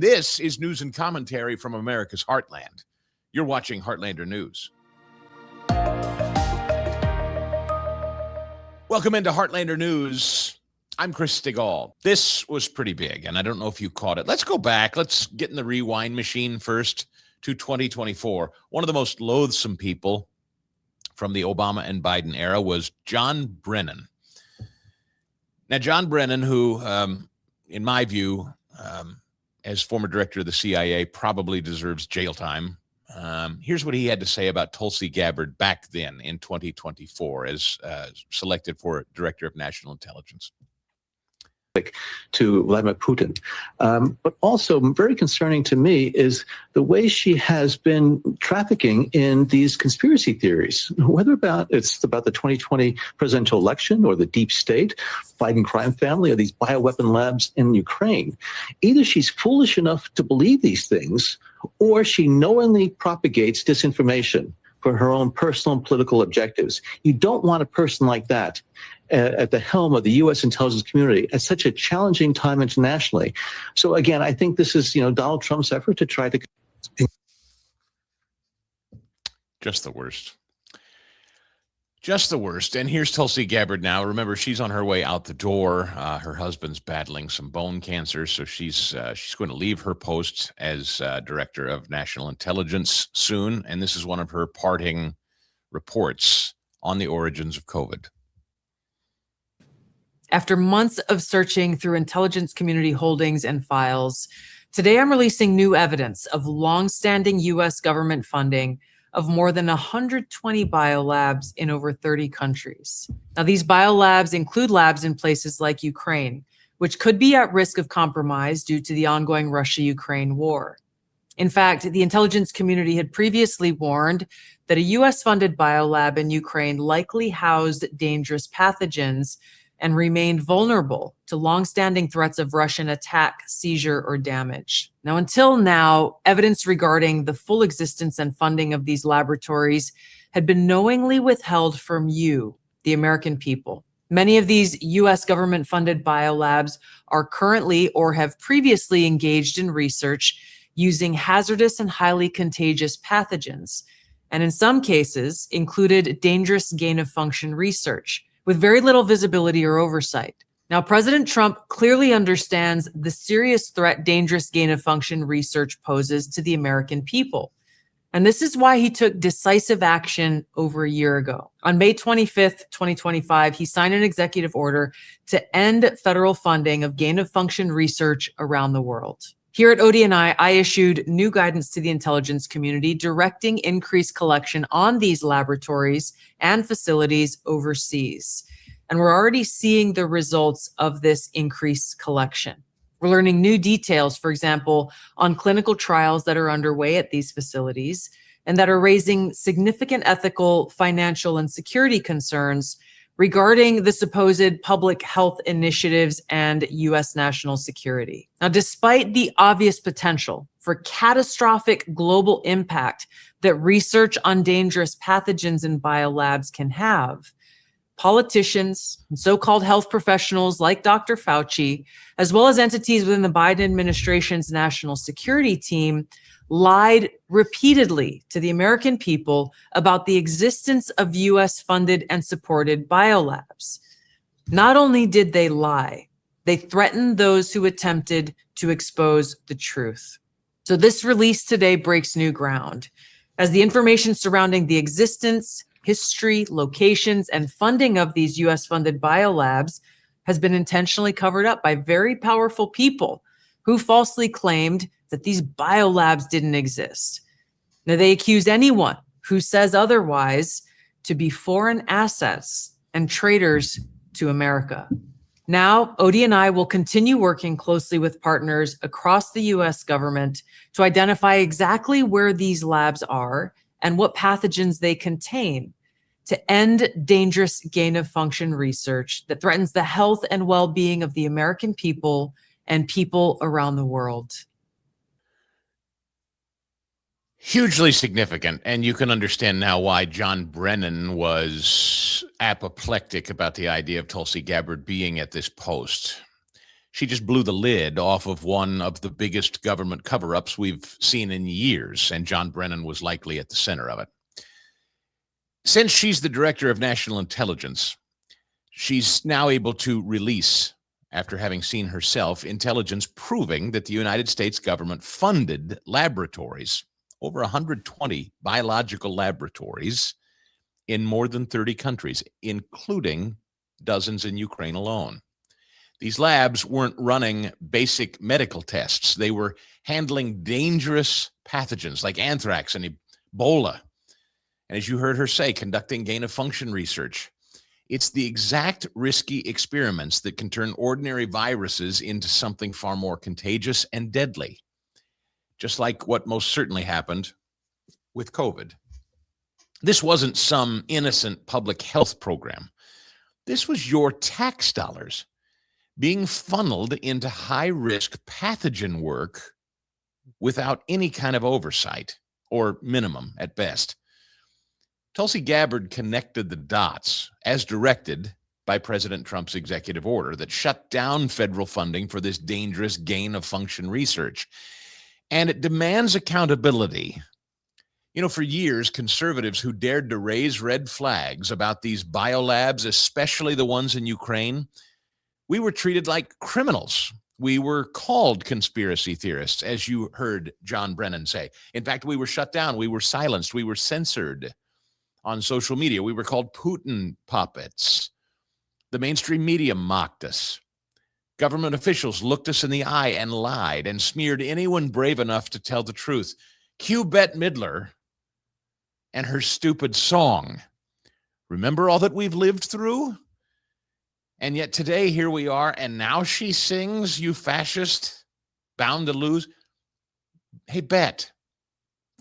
This is news and commentary from America's Heartland. You're watching Heartlander News. Welcome into Heartlander News. I'm Chris Stigall. This was pretty big, and I don't know if you caught it. Let's go back. Let's get in the rewind machine first to 2024. One of the most loathsome people from the Obama and Biden era was John Brennan. Now, John Brennan, who, in my view, as former director of the CIA, probably deserves jail time. Here's what he had to say about Tulsi Gabbard back then in 2024 as selected for Director of National Intelligence. To Vladimir Putin. But also very concerning to me is the way she has been trafficking in these conspiracy theories, whether it's about the 2020 presidential election or the deep state, Biden crime family, or these bioweapon labs in Ukraine. Either she's foolish enough to believe these things, or she knowingly propagates disinformation for her own personal and political objectives. You don't want a person like that at the helm of the U.S. intelligence community at such a challenging time internationally. So again, I think this is, Donald Trump's effort to try to... Just the worst. Just the worst. And here's Tulsi Gabbard now. Remember, she's on her way out the door. Her husband's battling some bone cancer, so she's going to leave her post as Director of National Intelligence soon. And this is one of her parting reports on the origins of COVID. After months of searching through intelligence community holdings and files, today I'm releasing new evidence of longstanding U.S. government funding of more than 120 biolabs in over 30 countries. Now, these biolabs include labs in places like Ukraine, which could be at risk of compromise due to the ongoing Russia-Ukraine war. In fact, the intelligence community had previously warned that a U.S.-funded biolab in Ukraine likely housed dangerous pathogens and remained vulnerable to longstanding threats of Russian attack, seizure, or damage. Now, until now, evidence regarding the full existence and funding of these laboratories had been knowingly withheld from you, the American people. Many of these U.S. government-funded biolabs are currently or have previously engaged in research using hazardous and highly contagious pathogens, and in some cases included dangerous gain-of-function research, with very little visibility or oversight. Now, President Trump clearly understands the serious threat dangerous gain-of-function research poses to the American people. And this is why he took decisive action over a year ago. On May 25th, 2025, he signed an executive order to end federal funding of gain-of-function research around the world. Here at ODNI, I issued new guidance to the intelligence community directing increased collection on these laboratories and facilities overseas. And we're already seeing the results of this increased collection. We're learning new details, for example, on clinical trials that are underway at these facilities and that are raising significant ethical, financial, and security concerns regarding the supposed public health initiatives and U.S. national security. Now, despite the obvious potential for catastrophic global impact that research on dangerous pathogens in biolabs can have, politicians and so-called health professionals like Dr. Fauci, as well as entities within the Biden administration's national security team, lied repeatedly to the American people about the existence of U.S.-funded and supported biolabs. Not only did they lie, they threatened those who attempted to expose the truth. So this release today breaks new ground, as the information surrounding the existence, history, locations, and funding of these U.S.-funded biolabs has been intentionally covered up by very powerful people who falsely claimed that these biolabs didn't exist. Now, they accuse anyone who says otherwise to be foreign assets and traitors to America. Now, ODNI will continue working closely with partners across the U.S. government to identify exactly where these labs are and what pathogens they contain, to end dangerous gain-of-function research that threatens the health and well-being of the American people and people around the world. Hugely significant, and you can understand now why John Brennan was apoplectic about the idea of Tulsi Gabbard being at this post. She just blew the lid off of one of the biggest government cover-ups we've seen in years, and John Brennan was likely at the center of it. Since she's the director of national intelligence, she's now able to release, after having seen herself, intelligence proving that the United States government funded laboratories, over 120 biological laboratories in more than 30 countries, including dozens in Ukraine alone. These labs weren't running basic medical tests. They were handling dangerous pathogens like anthrax and Ebola. And as you heard her say, conducting gain-of-function research. It's the exact risky experiments that can turn ordinary viruses into something far more contagious and deadly, just like what most certainly happened with COVID. This wasn't some innocent public health program. This was your tax dollars being funneled into high-risk pathogen work without any kind of oversight, or minimum at best. Tulsi Gabbard connected the dots as directed by President Trump's executive order that shut down federal funding for this dangerous gain-of-function research. And it demands accountability. You know, for years, conservatives who dared to raise red flags about these biolabs, especially the ones in Ukraine, we were treated like criminals. We were called conspiracy theorists, as you heard John Brennan say. In fact, we were shut down. We were silenced. We were censored on social media. We were called Putin puppets. The mainstream media mocked us. Government officials looked us in the eye and lied and smeared anyone brave enough to tell the truth. Cue Bette Midler and her stupid song. Remember all that we've lived through? And yet today, here we are, and now she sings, "You fascist, bound to lose." Hey, Bet,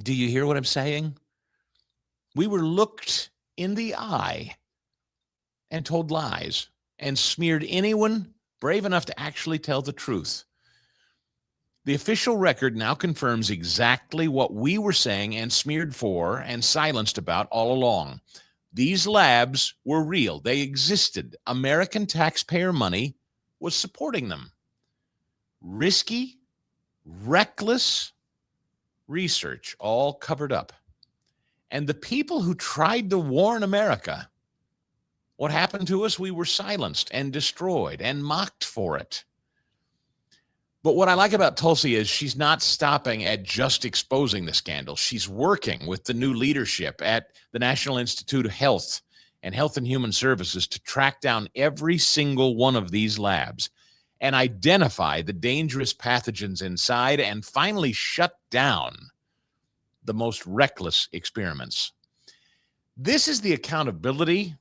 do you hear what I'm saying? We were looked in the eye and told lies and smeared anyone brave enough to actually tell the truth. The official record now confirms exactly what we were saying and smeared for and silenced about all along. These labs were real. They existed. American taxpayer money was supporting them. Risky, reckless research, all covered up. And the people who tried to warn America, what happened to us? We were silenced and destroyed and mocked for it. But what I like about Tulsi is she's not stopping at just exposing the scandal. She's working with the new leadership at the National Institute of Health and Health and Human Services to track down every single one of these labs and identify the dangerous pathogens inside and finally shut down the most reckless experiments. This is the accountability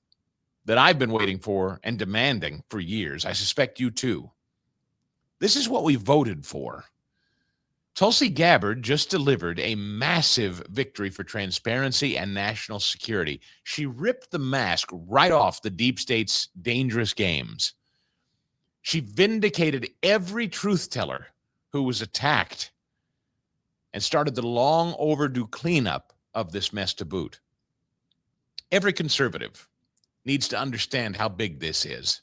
that I've been waiting for and demanding for years. I suspect you too. This is what we voted for. Tulsi Gabbard just delivered a massive victory for transparency and national security. She ripped the mask right off the deep state's dangerous games. She vindicated every truth teller who was attacked and started the long overdue cleanup of this mess to boot. Every conservative needs to understand how big this is.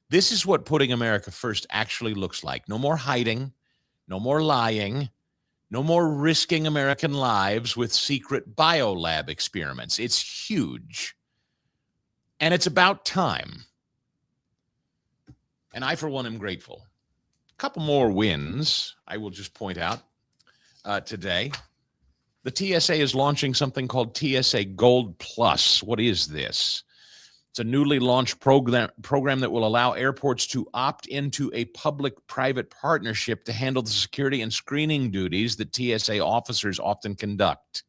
This is what putting America first actually looks like. No more hiding, no more lying, no more risking American lives with secret biolab experiments. It's huge. And it's about time. And I, for one, am grateful. A couple more wins, I will just point out today. The TSA is launching something called TSA Gold Plus. What is this? It's a newly launched program that will allow airports to opt into a public-private partnership to handle the security and screening duties that TSA officers often conduct.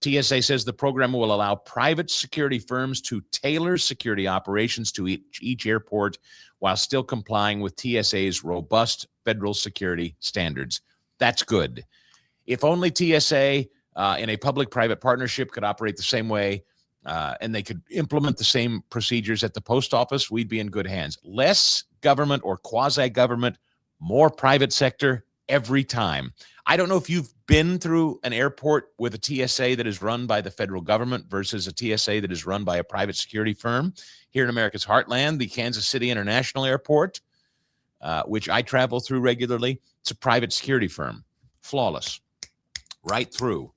TSA says the program will allow private security firms to tailor security operations to each airport while still complying with TSA's robust federal security standards. That's good. If only TSA in a public-private partnership could operate the same way and they could implement the same procedures at the post office, we'd be in good hands. Less government or quasi-government, more private sector every time. I don't know if you've been through an airport with a TSA that is run by the federal government versus a TSA that is run by a private security firm. Here in America's heartland, the Kansas City International Airport, which I travel through regularly. It's a private security firm. Flawless. Right through.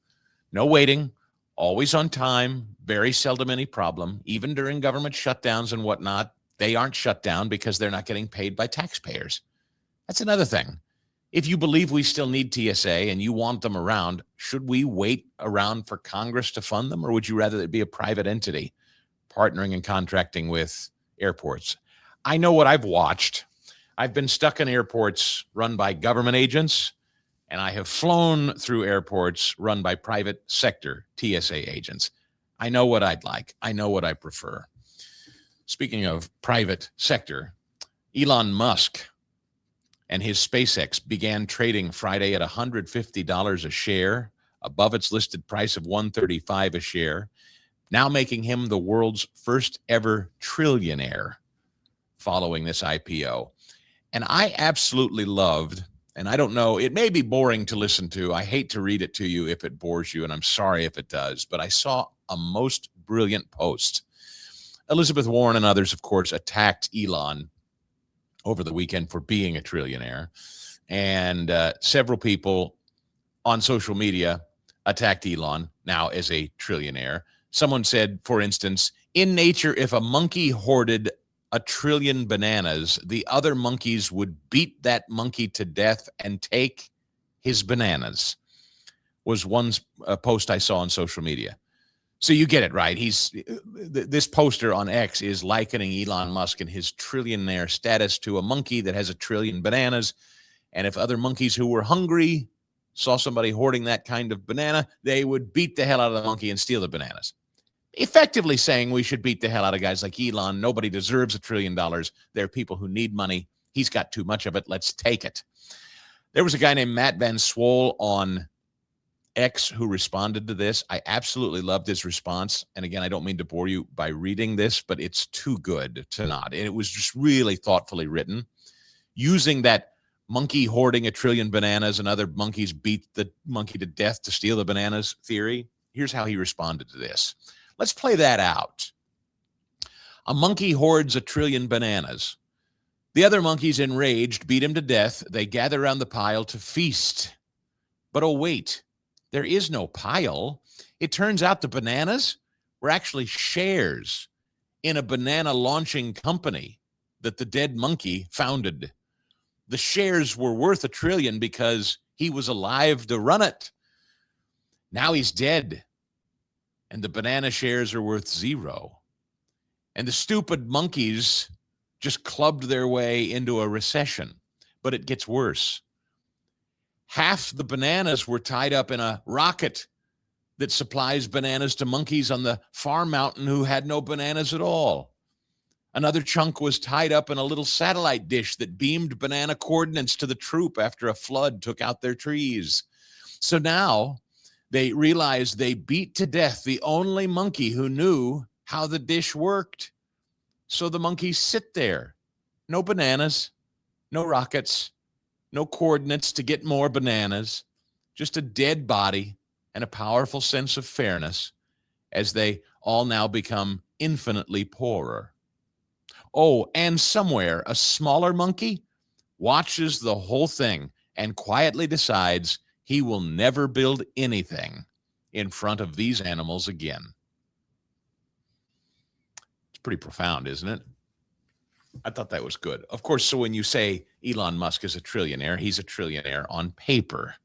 No waiting. Always on time. Very seldom any problem. Even during government shutdowns and whatnot, they aren't shut down because they're not getting paid by taxpayers. That's another thing. If you believe we still need TSA and you want them around, should we wait around for Congress to fund them, or would you rather it be a private entity partnering and contracting with airports? I know what I've watched. I've been stuck in airports run by government agents, and I have flown through airports run by private sector TSA agents. I know what I'd like. I know what I prefer. Speaking of private sector, Elon Musk and his SpaceX began trading Friday at $150 a share, above its listed price of $135 a share, now making him the world's first ever trillionaire following this IPO. And I absolutely loved, and I don't know, it may be boring to listen to. I hate to read it to you if it bores you, and I'm sorry if it does, but I saw a most brilliant post. Elizabeth Warren and others, of course, attacked Elon over the weekend for being a trillionaire. And several people on social media attacked Elon now as a trillionaire. Someone said, for instance, in nature, if a monkey hoarded 1 trillion bananas, the other monkeys would beat that monkey to death and take his bananas, was one post I saw on social media. So you get it, right? This poster on X is likening Elon Musk and his trillionaire status to a monkey that has 1 trillion bananas. And if other monkeys who were hungry saw somebody hoarding that kind of banana, they would beat the hell out of the monkey and steal the bananas. Effectively saying we should beat the hell out of guys like Elon. Nobody deserves $1 trillion. There are people who need money. He's got too much of it. Let's take it. There was a guy named Matt Van Swole on X who responded to this. I absolutely loved his response. And again, I don't mean to bore you by reading this, but it's too good to not. And it was just really thoughtfully written. Using that monkey hoarding 1 trillion bananas and other monkeys beat the monkey to death to steal the bananas theory. Here's how he responded to this. Let's play that out. A monkey hoards 1 trillion bananas. The other monkeys, enraged, beat him to death. They gather around the pile to feast. But oh, wait. There is no pile. It turns out the bananas were actually shares in a banana launching company that the dead monkey founded. The shares were worth 1 trillion because he was alive to run it. Now he's dead, and the banana shares are worth 0. And the stupid monkeys just clubbed their way into a recession. But it gets worse. Half the bananas were tied up in a rocket that supplies bananas to monkeys on the far mountain who had no bananas at all. Another chunk was tied up in a little satellite dish that beamed banana coordinates to the troop after a flood took out their trees. So now they realized they beat to death the only monkey who knew how the dish worked. So the monkeys sit there. No bananas, no rockets, no coordinates to get more bananas, just a dead body and a powerful sense of fairness as they all now become infinitely poorer. Oh, and somewhere a smaller monkey watches the whole thing and quietly decides he will never build anything in front of these animals again. It's pretty profound, isn't it? I thought that was good. Of course, so when you say Elon Musk is a trillionaire, he's a trillionaire on paper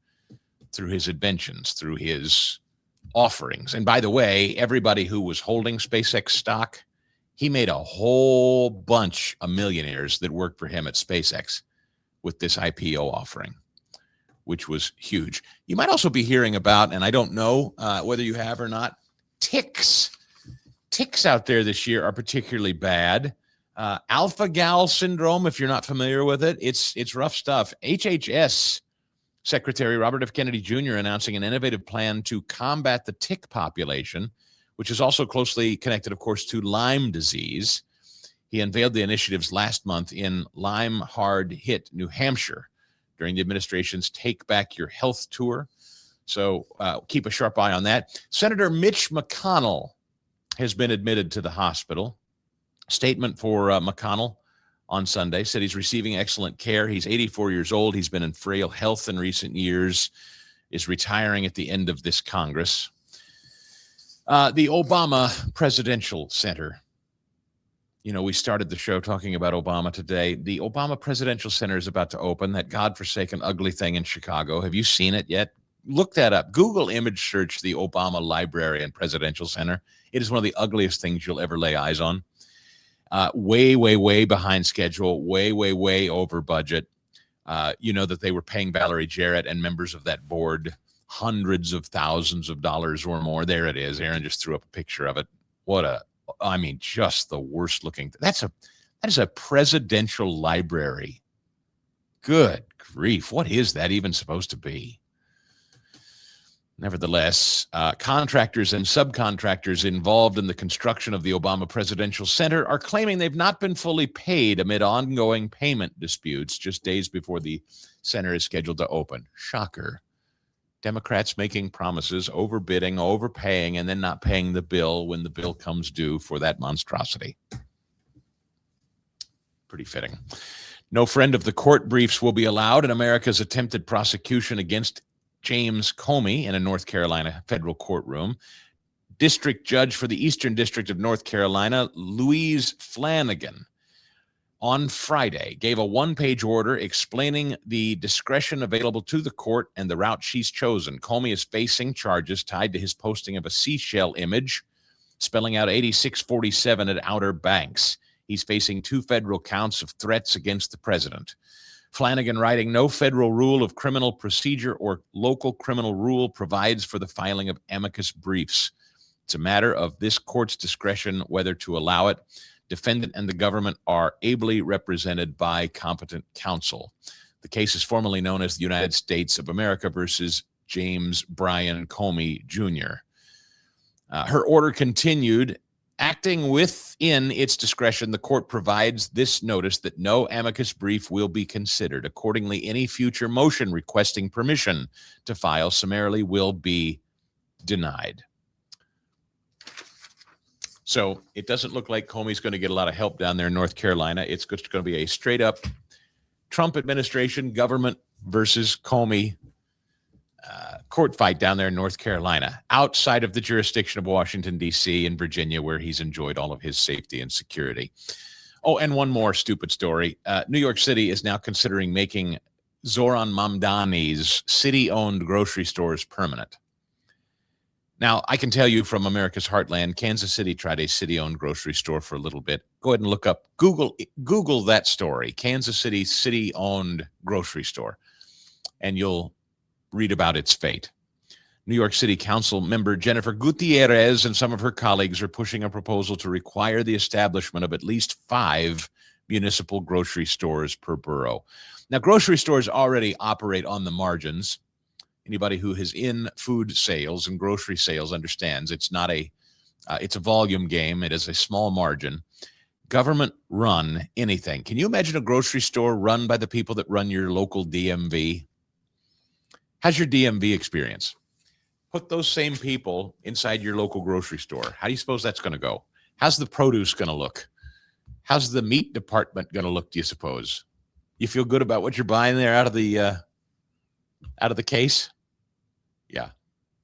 through his inventions, through his offerings. And by the way, everybody who was holding SpaceX stock, he made a whole bunch of millionaires that worked for him at SpaceX with this IPO offering, which was huge. You might also be hearing about, and I don't know whether you have or not, ticks. Ticks out there this year are particularly bad. Alpha-gal syndrome, if you're not familiar with it, it's rough stuff. HHS Secretary Robert F. Kennedy Jr. announcing an innovative plan to combat the tick population, which is also closely connected, of course, to Lyme disease. He unveiled the initiatives last month in Lyme hard-hit New Hampshire during the administration's Take Back Your Health tour. So keep a sharp eye on that. Senator Mitch McConnell has been admitted to the hospital. Statement for McConnell on Sunday, said he's receiving excellent care. He's 84 years old. He's been in frail health in recent years, is retiring at the end of this Congress. The Obama Presidential Center. You know, we started the show talking about Obama today. The Obama Presidential Center is about to open, that godforsaken ugly thing in Chicago. Have you seen it yet? Look that up. Google image search the Obama Library and Presidential Center. It is one of the ugliest things you'll ever lay eyes on. Way behind schedule, way over budget. You know that they were paying Valerie Jarrett and members of that board hundreds of thousands of dollars or more. There it is. Aaron just threw up a picture of it. Just the worst looking. That is a presidential library. Good grief. What is that even supposed to be? Nevertheless, contractors and subcontractors involved in the construction of the Obama Presidential Center are claiming they've not been fully paid amid ongoing payment disputes just days before the center is scheduled to open. Shocker. Democrats making promises, overbidding, overpaying, and then not paying the bill when the bill comes due for that monstrosity. Pretty fitting. No friend of the court briefs will be allowed in America's attempted prosecution against James Comey in a North Carolina federal courtroom. District Judge for the Eastern District of North Carolina, Louise Flanagan, on Friday gave a one-page order explaining the discretion available to the court and the route she's chosen. Comey is facing charges tied to his posting of a seashell image spelling out 8647 at Outer Banks. He's facing 2 federal counts of threats against the president. Flanagan writing, no federal rule of criminal procedure or local criminal rule provides for the filing of amicus briefs. It's a matter of this court's discretion whether to allow it. Defendant and the government are ably represented by competent counsel. The case is formally known as the United States of America versus James Bryan Comey Jr. Her order continued. Acting within its discretion, the court provides this notice that no amicus brief will be considered. Accordingly, any future motion requesting permission to file summarily will be denied. So it doesn't look like Comey's going to get a lot of help down there in North Carolina. It's just going to be a straight up Trump administration government versus Comey court fight down there in North Carolina, outside of the jurisdiction of Washington, D.C. and Virginia, where he's enjoyed all of his safety and security. Oh, and one more stupid story. New York City is now considering making Zohran Mamdani's city-owned grocery stores permanent. Now, I can tell you from America's Heartland, Kansas City tried a city-owned grocery store for a little bit. Go ahead and look up, Google that story, Kansas City city-owned grocery store, and you'll read about its fate. New York City Council member Jennifer Gutierrez and some of her colleagues are pushing a proposal to require the establishment of at least 5 municipal grocery stores per borough. Now, grocery stores already operate on the margins. Anybody who is in food sales and grocery sales understands it's not it's a volume game. It is a small margin. Government run anything. Can you imagine a grocery store run by the people that run your local DMV? How's your DMV experience? Put those same people inside your local grocery store. How do you suppose that's going to go? How's the produce going to look? How's the meat department going to look, do you suppose? You feel good about what you're buying there out of the case? Yeah,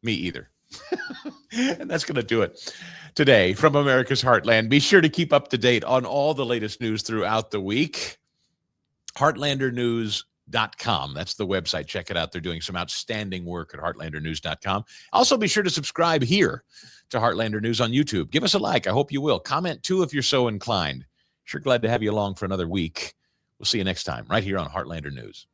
me either. And that's going to do it today from America's Heartland. Be sure to keep up to date on all the latest news throughout the week. Heartlandernews.com. That's the website. Check it out. They're doing some outstanding work at heartlandernews.com. Also, be sure to subscribe here to Heartlander News on YouTube. Give us a like. I hope you will. Comment, too, if you're so inclined. Sure glad to have you along for another week. We'll see you next time right here on Heartlander News.